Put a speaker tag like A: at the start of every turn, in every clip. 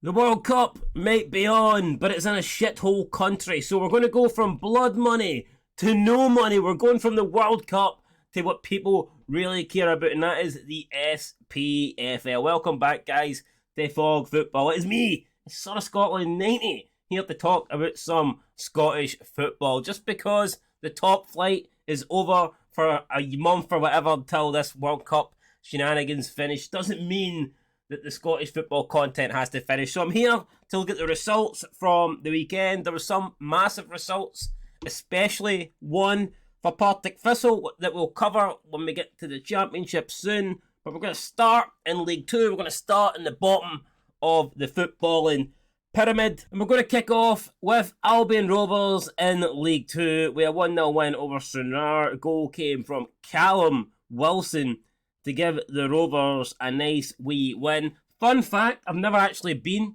A: The World Cup might be on, but it's in a shithole country. So we're going to go from blood money to no money. We're going from the World Cup to what people really care about, and that is the Spfl. Welcome back, guys, to Fog Football. It is me, Son of Scotland 90, here to talk about some Scottish football. Just because the top flight is over for a month or whatever until this World Cup shenanigans finish doesn't mean that the Scottish football content has to finish. So I'm here to look at the results from the weekend. There were some massive results, especially one for Partick THISTLE that we'll cover when we get to the Championship soon. But we're going to start in League 2. We're going to start in the bottom of the footballing pyramid. And we're going to kick off with Albion Rovers in League 2. We had a 1-0 win over Stranraer. A goal came from Callum Wilson to give the Rovers a nice wee win. Fun fact, I've never actually been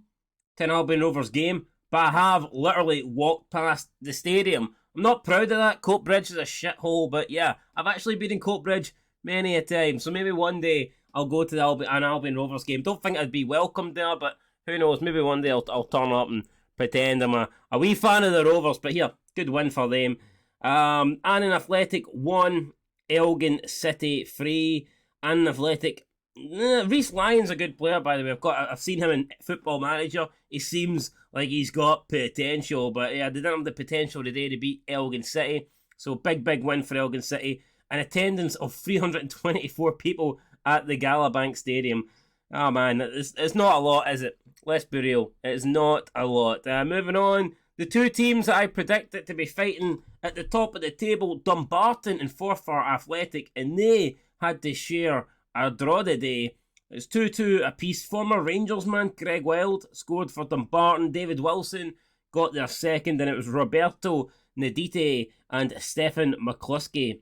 A: to an Albion Rovers game, but I have literally walked past the stadium. I'm not proud of that. Coatbridge is a shithole, but yeah, I've actually been in Coatbridge many a time. So maybe one day I'll go to an Albion Rovers game. Don't think I'd be welcomed there, but who knows? Maybe one day I'll turn up and pretend I'm a wee fan of the Rovers. But here, good win for them. Annan Athletic 1, Elgin City 3. And Athletic, Reece Lyon's a good player, by the way. I've seen him in Football Manager. He seems like he's got potential, but yeah, they didn't have the potential today to beat Elgin City. So big win for Elgin City. An attendance of 324 people at the Galabank Stadium. Oh man, it's not a lot, is it? Let's be real, it's not a lot. Moving on, the two teams that I predicted to be fighting at the top of the table, Dumbarton and Forfar Athletic, and they had to share a draw today. It's 2-2 apiece. Former Rangers man Greg Wild scored for Dumbarton. David Wilson got their second, and it was Roberto Nadite and Stefan McCluskey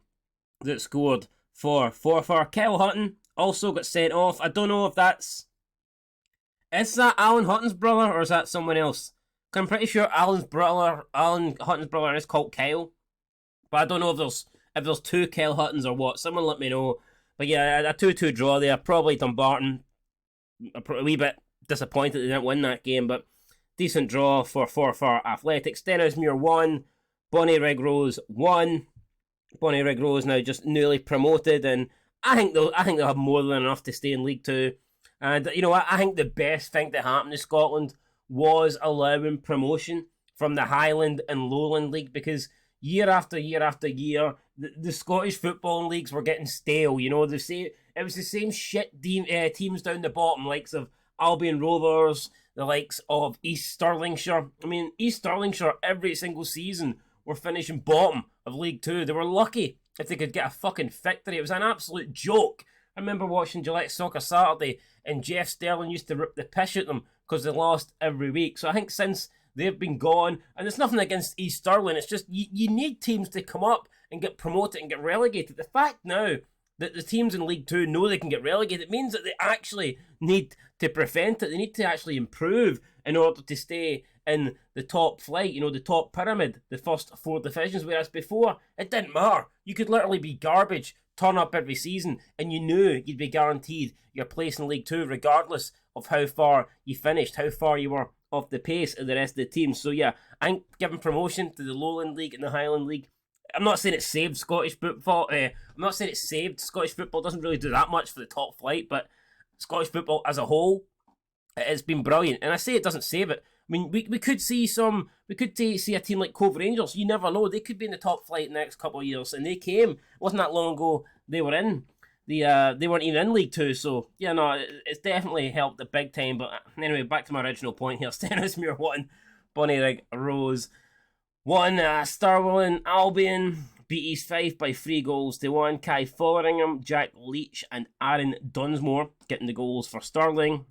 A: that scored for Forfar. Kyle Hutton also got sent off. I don't know if that's... Is that Alan Hutton's brother, or is that someone else? I'm pretty sure Alan Hutton's brother is called Kyle, but I don't know if there's two Kyle Huttons or what. Someone let me know. But yeah, a 2-2 draw there. Probably Dumbarton. A wee bit disappointed they didn't win that game, but decent draw for Forfar Athletics. Stenhousemuir 1, Bonnyrigg Rose 1. Bonnyrigg Rose now just newly promoted, and I think they'll have more than enough to stay in League 2. And you know what? I think the best thing that happened to Scotland was allowing promotion from the Highland and Lowland League, because year after year after year, the Scottish football leagues were getting stale. You know, it was the same shit teams down the bottom, likes of Albion Rovers, the likes of East Stirlingshire. I mean, East Stirlingshire every single season were finishing bottom of League 2. They were lucky if they could get a fucking victory. It was an absolute joke. I remember watching Gillette Soccer Saturday, and Jeff Sterling used to rip the piss at them because they lost every week. So I think since they've been gone, and there's nothing against East Stirling, it's just you need teams to come up and get promoted and get relegated. The fact now that the teams in League 2 know they can get relegated means that they actually need to prevent it. They need to actually improve in order to stay in the top flight, you know, the top pyramid, the first 4 divisions, whereas before, it didn't matter. You could literally be garbage, turn up every season, and you knew you'd be guaranteed your place in League 2 regardless of how far you finished, how far you were off the pace of the rest of the teams. So yeah, I think giving promotion to the Lowland League and the Highland League, I'm not saying it saved Scottish football. Scottish football doesn't really do that much for the top flight, but Scottish football as a whole, it has been brilliant. And I say it doesn't save it. I mean, we could see see a team like Cove Rangers. You never know; they could be in the top flight in the next couple of years. And they came. It wasn't that long ago they were in. They weren't even in League 2, so yeah, no, it's definitely helped the big time. But anyway, back to my original point here. Stenhousemuir 1, Bonnyrigg Rose 1. Stirling Albion beat East Fife by 3-1. Kai Folleringham, Jack Leach, and Aaron Dunsmore getting the goals for Stirling.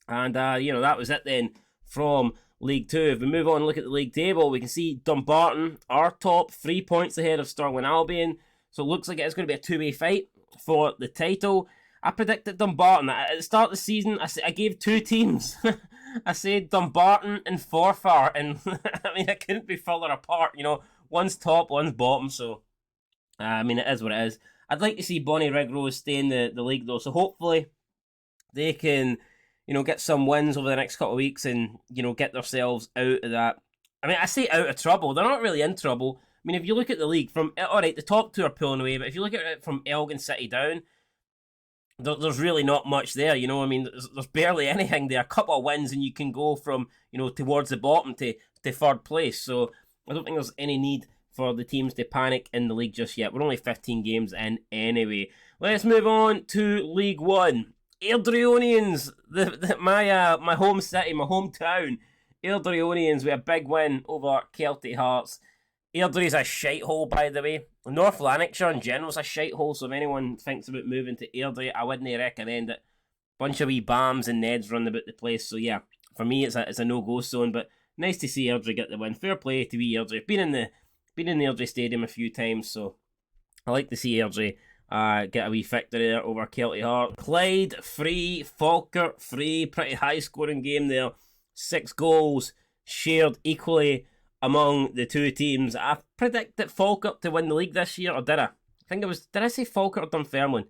A: And that was it then from League 2. If we move on and look at the league table, we can see Dumbarton are top, 3 points ahead of Stirling Albion. So it looks like it's going to be a two-way fight for the title. I predicted Dumbarton. At the start of the season, I gave two teams. I said Dumbarton and Forfar, and I mean, it couldn't be further apart. You know, one's top, one's bottom, so I mean, it is what it is. I'd like to see Bonnyrigg Rose stay in the league, though, so hopefully they can get some wins over the next couple of weeks and, get themselves out of that. I mean, I say out of trouble. They're not really in trouble. I mean, if you look at the league all right, the top two are pulling away, but if you look at it from Elgin City down, there's really not much there, I mean, there's barely anything there. A couple of wins and you can go from, towards the bottom to third place. So I don't think there's any need for the teams to panic in the league just yet. We're only 15 games in anyway. Let's move on to League One. Airdrieonians, my home city, my hometown. Airdrieonians with a big win over Celtic Hearts. Airdrie's a shithole, by the way. North Lanarkshire in general is a shithole, so if anyone thinks about moving to Airdrie, I wouldn't recommend it. Bunch of wee Bams and Neds running about the place, so yeah, for me it's a no-go zone, but nice to see Airdrie get the win. Fair play to wee Airdrie. Been in the Airdrie Stadium a few times, so I like to see Airdrie get a wee victory there over Celtic Heart. Clyde, free. Falkirk, free. Pretty high-scoring game there. 6 goals shared equally among the two teams. I predicted Falkirk to win the league this year, or did I? Did I say Falkirk or Dunfermline?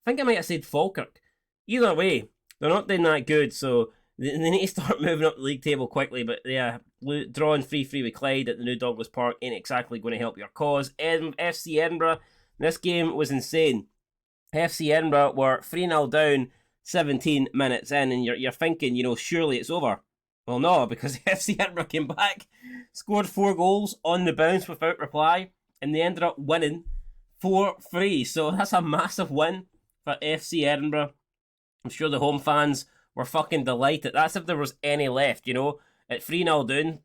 A: I think I might have said Falkirk. Either way, they're not doing that good, so they need to start moving up the league table quickly. But yeah, drawing 3-3 with Clyde at the new Douglas Park ain't exactly going to help your cause. FC Edinburgh, this game was insane. FC Edinburgh were 3-0 down 17 minutes in, and you're thinking, surely it's over. Well, no, because FC Edinburgh came back, scored 4 goals on the bounce without reply, and they ended up winning 4-3. So that's a massive win for FC Edinburgh. I'm sure the home fans were fucking delighted. That's if there was any left, At 3-0 down,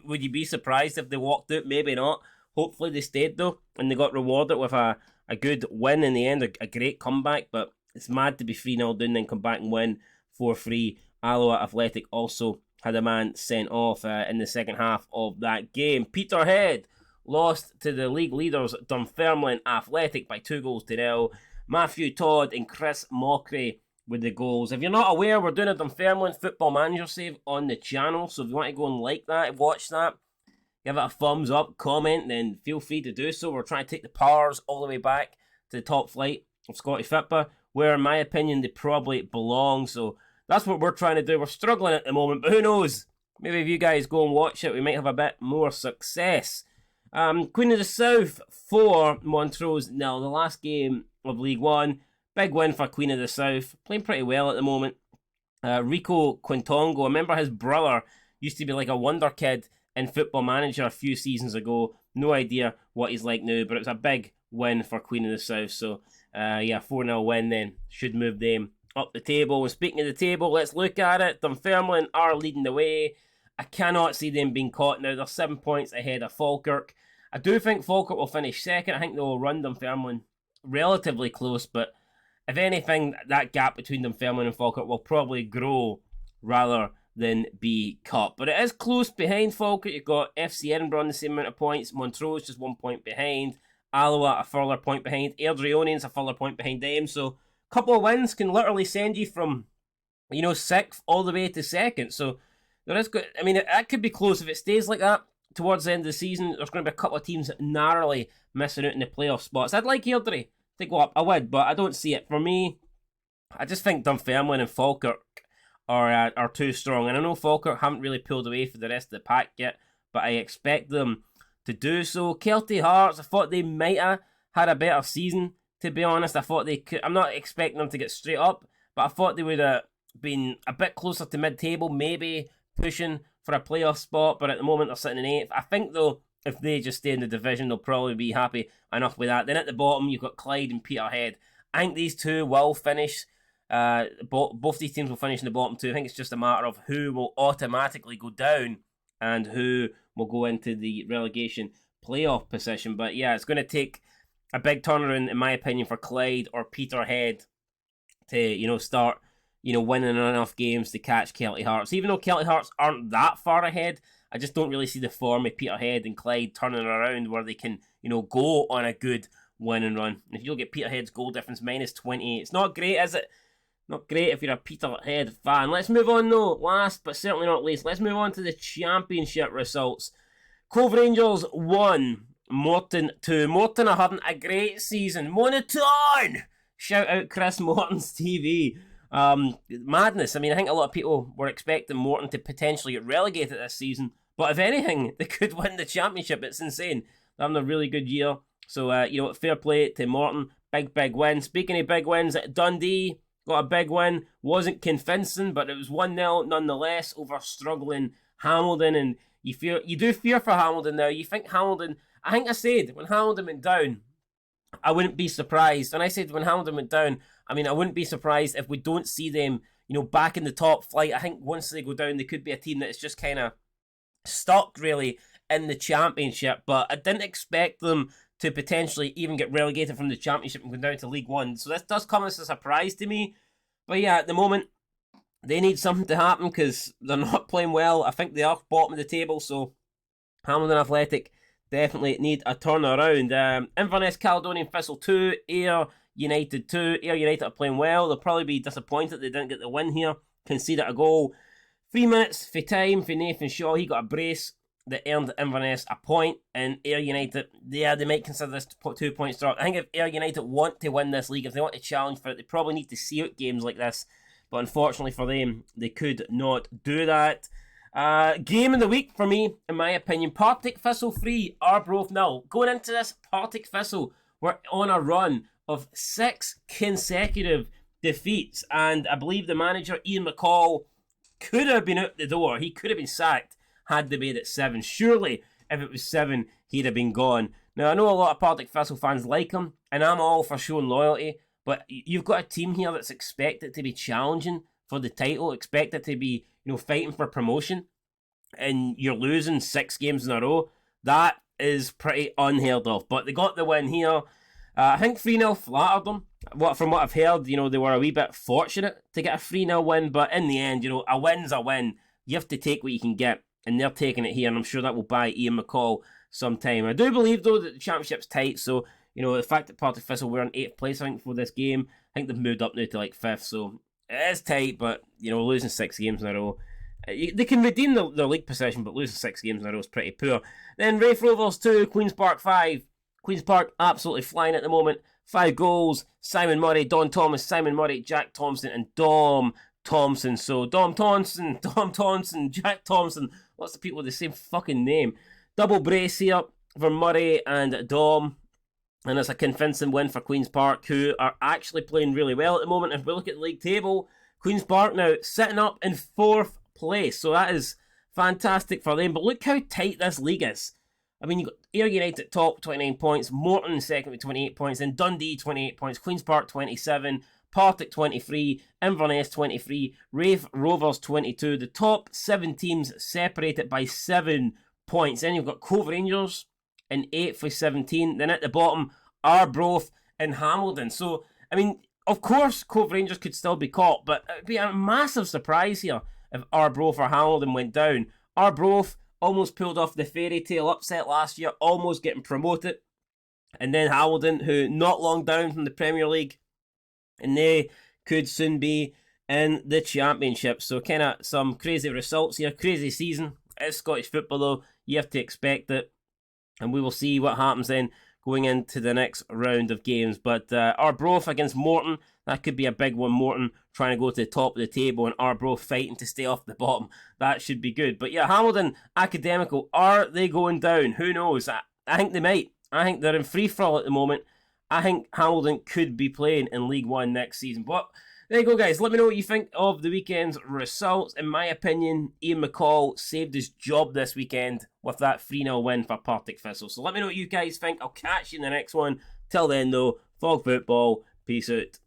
A: would you be surprised if they walked out? Maybe not. Hopefully they stayed, though, and they got rewarded with a good win in the end, a great comeback, but it's mad to be 3-0 down, then come back and win 4-3. Alloa Athletic also had a man sent off in the second half of that game. Peterhead lost to the league leaders Dunfermline Athletic by 2-0. Matthew Todd and Chris Mockery with the goals. If you're not aware, we're doing a Dunfermline Football Manager save on the channel, so if you want to go and like that, watch that, give it a thumbs up, comment, then feel free to do so. We're trying to take the powers all the way back to the top flight of Scottish football, where in my opinion they probably belong, so that's what we're trying to do. We're struggling at the moment, but who knows? Maybe if you guys go and watch it, we might have a bit more success. Queen of the South 4, Montrose 0. The last game of League One. Big win for Queen of the South. Playing pretty well at the moment. Rico Quintongo, I remember his brother used to be like a wonder kid in Football Manager a few seasons ago. No idea what he's like now, but it was a big win for Queen of the South. So, 4-0 win then. Should move them up the table. And speaking of the table, let's look at it. Dunfermline are leading the way. I cannot see them being caught now. They're 7 points ahead of Falkirk. I do think Falkirk will finish second. I think they'll run Dunfermline relatively close, but if anything, that gap between Dunfermline and Falkirk will probably grow rather than be cut. But it is close behind Falkirk. You've got FC Edinburgh on the same amount of points. Montrose just 1 point behind. Alloa a further point behind. Airdrieonians a further point behind them. So couple of wins can literally send you from, 6th all the way to 2nd. So there is good. I mean, that could be close if it stays like that towards the end of the season. There's going to be a couple of teams narrowly missing out in the playoff spots. I'd like Airdrie to go up. I would, but I don't see it. For me, I just think Dunfermline and Falkirk are too strong. And I know Falkirk haven't really pulled away for the rest of the pack yet, but I expect them to do so. Celtic Hearts, I thought they might have had a better season. To be honest, I thought they could. I'm not expecting them to get straight up, but I thought they would have been a bit closer to mid-table, maybe pushing for a playoff spot, but at the moment they're sitting in 8th. I think, though, if they just stay in the division, they'll probably be happy enough with that. Then at the bottom, you've got Clyde and Peterhead. I think these two will finish. Both these teams will finish in the bottom two. I think it's just a matter of who will automatically go down and who will go into the relegation playoff position. But yeah, it's going to take a big turnaround, in my opinion, for Clyde or Peterhead to, start, winning enough games to catch Celtic Hearts. Even though Celtic Hearts aren't that far ahead, I just don't really see the form of Peterhead and Clyde turning around where they can, go on a good winning run. And if you look at Peterhead's goal difference, -28. It's not great, is it? Not great if you're a Peterhead fan. Let's move on, though. Last, but certainly not least, let's move on to the championship results. Cove Rangers 1. Morton 2. Morton are having a great season. Monoton! Shout out Chris Morton's TV. Madness. I mean, I think a lot of people were expecting Morton to potentially get relegated this season, but if anything, they could win the championship. It's insane. They're having a really good year. So, fair play to Morton. Big win. Speaking of big wins, Dundee got a big win. Wasn't convincing, but it was 1-0 nonetheless over struggling Hamilton. And you do fear for Hamilton now. You think Hamilton, I think I said when Hamilton went down, I wouldn't be surprised. And I said when Hamilton went down, I mean, I wouldn't be surprised if we don't see them, back in the top flight. I think once they go down, they could be a team that is just kind of stuck, really, in the championship. But I didn't expect them to potentially even get relegated from the championship and go down to League One. So this does come as a surprise to me. But yeah, at the moment, they need something to happen because they're not playing well. I think they are bottom of the table. So Hamilton Athletic definitely need a turnaround. Inverness Caledonian Thistle 2, Ayr United 2. Ayr United are playing well. They'll probably be disappointed they didn't get the win here. Conceded a goal. 3 minutes for time for Nathan Shaw. He got a brace that earned Inverness a point. And Ayr United, they might consider this 2 points drop. I think if Ayr United want to win this league, if they want to challenge for it, they probably need to see out games like this. But unfortunately for them, they could not do that. Game of the week for me, in my opinion, Partick Thistle 3, Arbroath 0. Going into this, Partick Thistle were on a run of 6 consecutive defeats, and I believe the manager, Ian Mccall, could have been out the door. He could have been sacked had they made it 7. Surely, if it was 7, he'd have been gone. Now, I know a lot of Partick Thistle fans like him, and I'm all for showing loyalty, but you've got a team here that's expected to be challenging for the title, expected to be, fighting for promotion, and you're losing 6 games in a row. That is pretty unheard of. But they got the win here. I think 3-0 flattered them. From what I've heard, they were a wee bit fortunate to get a 3-0 win, but in the end, a win's a win. You have to take what you can get, and they're taking it here, and I'm sure that will buy Ian Mccall some time. I do believe, though, that the championship's tight, so, the fact that Partick Thistle were in 8th place, I think, for this game, I think they've moved up now to, 5th, so it is tight, but, losing 6 games in a row. They can redeem their league position, but losing 6 games in a row is pretty poor. Then Raith Rovers 2, Queen's Park 5. Queen's Park absolutely flying at the moment. 5 goals. Simon Murray, Don Thomas, Simon Murray, Jack Thompson, and Dom Thompson. So Dom Thompson, Jack Thompson. Lots of people with the same fucking name. Double brace here for Murray and Dom. And it's a convincing win for Queen's Park, who are actually playing really well at the moment. If we look at the league table, Queen's Park now sitting up in 4th place. So that is fantastic for them. But look how tight this league is. I mean, you've got Ayr United top, 29 points. Morton second with 28 points. Then Dundee, 28 points. Queen's Park, 27. Partick, 23. Inverness, 23. Raith Rovers, 22. The top 7 teams separated by 7 points. Then you've got Cove Rangers in 8th with 17. Then at the bottom, Arbroath and Hamilton. So, I mean, of course, Cove Rangers could still be caught, but it would be a massive surprise here if Arbroath or Hamilton went down. Arbroath almost pulled off the fairy tale upset last year, almost getting promoted. And then Hamilton, who not long down from the Premier League, and they could soon be in the Championship. So kind of some crazy results here, crazy season. It's Scottish football though, you have to expect it. And we will see what happens then going into the next round of games. But Arbroath against Morton, that could be a big one. Morton trying to go to the top of the table and Arbroath fighting to stay off the bottom. That should be good. But yeah, Hamilton Academical, are they going down? Who knows? I think they might. I think they're in free-for-all at the moment. I think Hamilton could be playing in League One next season. But there you go, guys. Let me know what you think of the weekend's results. In my opinion, Ian Mccall saved his job this weekend with that 3-0 win for Partick Thistle. So let me know what you guys think. I'll catch you in the next one. Till then, though, Fog Football. Peace out.